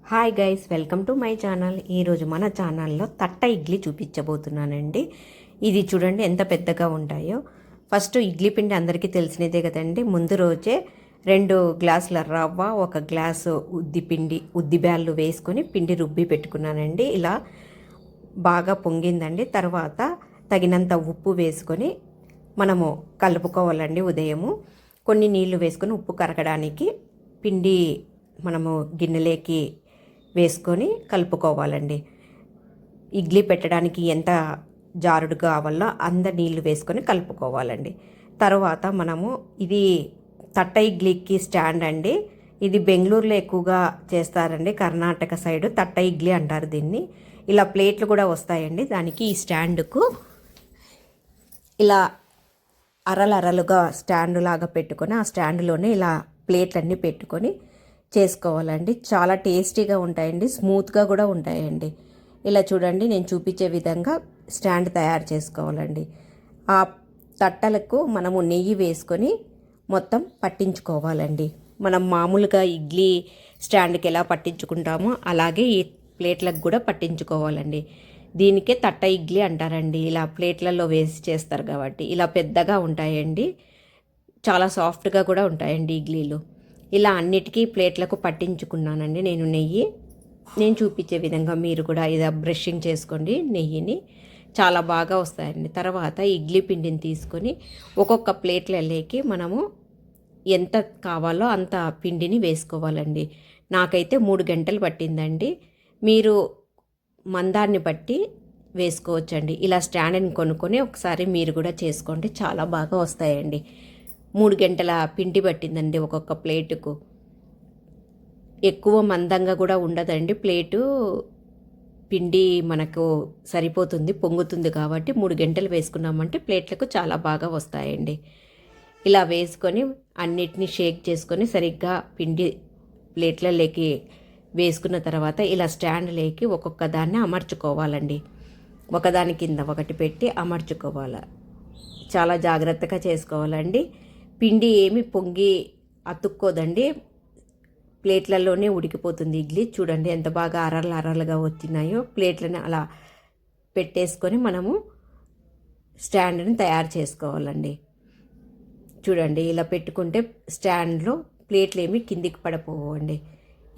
Hi guys, welcome to my channel. ఈరోజు మన ఛానల్లో తట్ట ఇడ్లీ చూపించబోతున్నానండి. ఇది చూడండి ఎంత పెద్దగా ఉంటాయో. ఫస్ట్ ఇడ్లీ పిండి అందరికీ తెలిసినదే కదండి. ముందు రోజే 2 గ్లాసుల రవ్వ, 1 గ్లాసు ఉద్ది బ్యాళ్ళు వేసుకొని పిండి రుబ్బి పెట్టుకున్నానండి. ఇలా బాగా పొంగిందండి. తర్వాత తగినంత ఉప్పు వేసుకొని మనము కలుపుకోవాలండి. ఉదయము కొన్ని నీళ్లు వేసుకొని ఉప్పు కరగడానికి పిండి మనము గిన్నెలోకి వేసుకొని కలుపుకోవాలండి. ఇడ్లీ పెట్టడానికి ఎంత జారుడు కావాలో అంత నీళ్లు వేసుకొని కలుపుకోవాలండి. తర్వాత మనము ఇది తట్ట ఇడ్లీకి స్టాండ్ అండి. ఇది బెంగళూరులో ఎక్కువగా చేస్తారండి. కర్ణాటక సైడ్ తట్ట ఇడ్లీ అంటారు దీన్ని. ఇలా ప్లేట్లు కూడా వస్తాయండి. దానికి ఈ స్టాండ్కు ఇలా అరలుగా స్టాండ్ లాగా పెట్టుకొని ఆ స్టాండ్లోనే ఇలా ప్లేట్లన్నీ పెట్టుకొని చేసుకోవాలండి. చాలా టేస్టీగా ఉంటాయండి, స్మూత్గా కూడా ఉంటాయండి. ఇలా చూడండి, నేను చూపించే విధంగా స్టాండ్ తయారు చేసుకోవాలండి. ఆ తట్టలకు మనము నెయ్యి వేసుకొని మొత్తం పట్టించుకోవాలండి. మనం మామూలుగా ఇడ్లీ స్టాండ్కి ఎలా పట్టించుకుంటామో అలాగే ఈ ప్లేట్లకు కూడా పట్టించుకోవాలండి. దీనికే తట్ట ఇడ్లీ అంటారండి. ఇలా ప్లేట్లలో వేసి చేస్తారు కాబట్టి. ఇలా పెద్దగా ఉంటాయండి, చాలా సాఫ్ట్గా కూడా ఉంటాయండి ఇడ్లీలు. ఇలా అన్నిటికీ ప్లేట్లకు పట్టించుకున్నానండి నేను నెయ్యి. నేను చూపించే విధంగా మీరు కూడా ఇలా బ్రషింగ్ చేసుకోండి నెయ్యిని, చాలా బాగా వస్తాయండి. తర్వాత ఇడ్లీ పిండిని తీసుకొని ఒక్కొక్క ప్లేట్లలోకి మనము ఎంత కావాలో అంత పిండిని వేసుకోవాలండి. నాకైతే 3 గంటలు పట్టిందండి. మీరు మందాన్ని బట్టి వేసుకోవచ్చండి. ఇలా స్టాండ్ని కొనుక్కొని ఒకసారి మీరు కూడా చేసుకోండి, చాలా బాగా వస్తాయండి. 3 గంటల పిండి పట్టిందండి ఒక్కొక్క ప్లేటుకు. ఎక్కువ మందంగా కూడా ఉండదండి ప్లేటు. పిండి మనకు సరిపోతుంది, పొంగుతుంది కాబట్టి 3 గంటలు వేసుకున్నామంటే ప్లేట్లకు చాలా బాగా వస్తాయండి. ఇలా వేసుకొని అన్నిటినీ షేక్ చేసుకొని సరిగ్గా పిండి ప్లేట్లలోకి వేసుకున్న తర్వాత ఇలా స్టాండ్లోకి ఒక్కొక్క దాన్ని అమర్చుకోవాలండి. ఒకదాని కింద ఒకటి పెట్టి అమర్చుకోవాలి. చాలా జాగ్రత్తగా చేసుకోవాలండి. పిండి ఏమి పొంగి అతుక్కోదండి, ప్లేట్లలోనే ఉడికిపోతుంది ఇడ్లీ. చూడండి ఎంత బాగా అరలుగా వచ్చినాయో. ప్లేట్లను అలా పెట్టేసుకొని మనము స్టాండ్ని తయారు చేసుకోవాలండి. చూడండి, ఇలా పెట్టుకుంటే స్టాండ్లో ప్లేట్లు ఏమి కిందికి పడిపోవండి.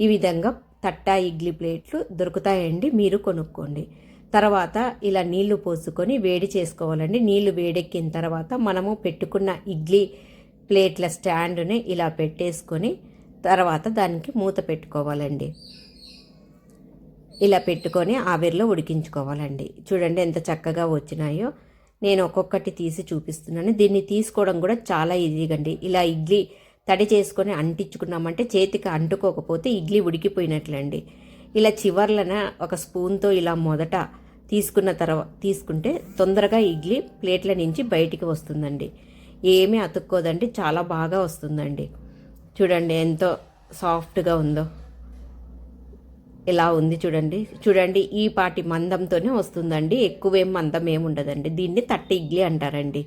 ఈ విధంగా తట్టా ఇడ్లీ ప్లేట్లు దొరుకుతాయండి, మీరు కొనుక్కోండి. తర్వాత ఇలా నీళ్లు పోసుకొని వేడి చేసుకోవాలండి. నీళ్లు వేడెక్కిన తర్వాత మనము పెట్టుకున్న ఇడ్లీ ప్లేట్ల స్టాండ్ని ఇలా పెట్టేసుకొని తర్వాత దానికి మూత పెట్టుకోవాలండి. ఇలా పెట్టుకొని ఆవిరిలో ఉడికించుకోవాలండి. చూడండి ఎంత చక్కగా వచ్చినాయో. నేను ఒక్కొక్కటి తీసి చూపిస్తున్నాను. దీన్ని తీసుకోవడం కూడా చాలా ఈజీగా అండి. ఇలా ఇడ్లీ తడి చేసుకొని అంటించుకున్నామంటే చేతికి అంటుకోకపోతే ఇడ్లీ ఉడికిపోయినట్లండి. ఇలా చివర్లన ఒక స్పూన్తో ఇలా మొదట తీసుకుంటే తొందరగా ఇడ్లీ ప్లేట్ల నుంచి బయటికి వస్తుందండి. ఏమీ అతుక్కోదండి, చాలా బాగా వస్తుందండి. చూడండి ఎంతో సాఫ్ట్గా ఉందో. ఇలా ఉంది చూడండి ఈ పాటి మందంతోనే వస్తుందండి. ఎక్కువేం మందం ఏమి ఉండదండి. దీన్ని తట్టి ఇడ్లీ అంటారండి.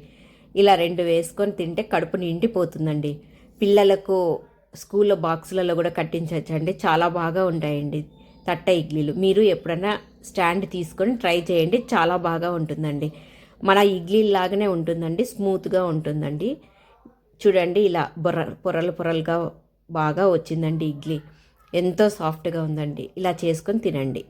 ఇలా 2 వేసుకొని తింటే కడుపు నిండిపోతుందండి. పిల్లలకు స్కూల్లో బాక్సులలో కూడా కట్టించవచ్చండి, చాలా బాగా ఉంటాయండి తట్ట ఇడ్లీలు. మీరు ఎప్పుడైనా స్టాండ్ తీసుకొని ట్రై చేయండి, చాలా బాగా ఉంటుందండి. మన ఇడ్లీ లాగానే ఉంటుందండి, స్మూత్గా ఉంటుందండి. చూడండి ఇలా పొరలుగా బాగా వచ్చిందండి ఇడ్లీ. ఎంతో సాఫ్ట్గా ఉందండి. ఇలా చేసుకొని తినండి.